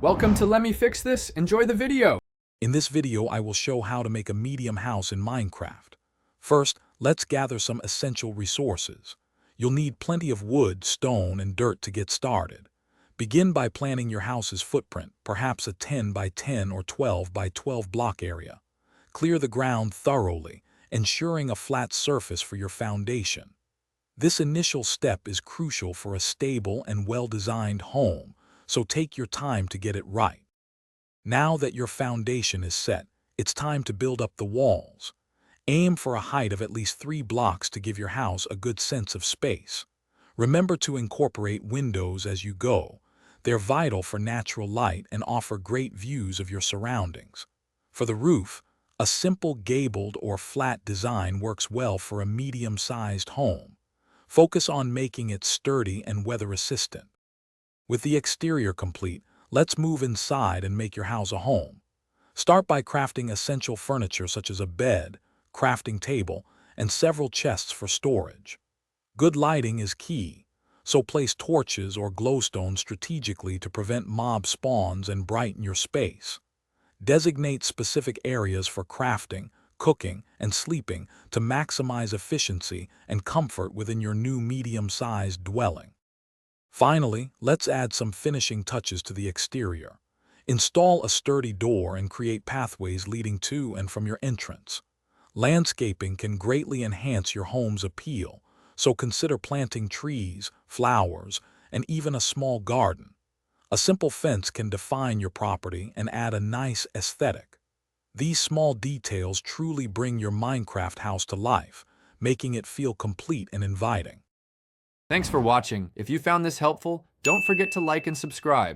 Welcome to Let Me Fix This. Enjoy the video. In this video, I will show how to make a medium house in Minecraft. First, let's gather some essential resources. You'll need plenty of wood, stone, and dirt to get started. Begin by planning your house's footprint, perhaps a 10 by 10 or 12 by 12 block area. Clear the ground thoroughly, ensuring a flat surface for your foundation. This initial step is crucial for a stable and well-designed home, so take your time to get it right. Now that your foundation is set, it's time to build up the walls. Aim for a height of at least 3 blocks to give your house a good sense of space. Remember to incorporate windows as you go. They're vital for natural light and offer great views of your surroundings. For the roof, a simple gabled or flat design works well for a medium-sized home. Focus on making it sturdy and weather-resistant. With the exterior complete, let's move inside and make your house a home. Start by crafting essential furniture such as a bed, crafting table, and several chests for storage. Good lighting is key, so place torches or glowstones strategically to prevent mob spawns and brighten your space. Designate specific areas for crafting, cooking, and sleeping to maximize efficiency and comfort within your new medium-sized dwelling. Finally, let's add some finishing touches to the exterior. Install a sturdy door and create pathways leading to and from your entrance. Landscaping can greatly enhance your home's appeal, so consider planting trees, flowers, and even a small garden. A simple fence can define your property and add a nice aesthetic. These small details truly bring your Minecraft house to life, making it feel complete and inviting. Thanks for watching. If you found this helpful, don't forget to like and subscribe.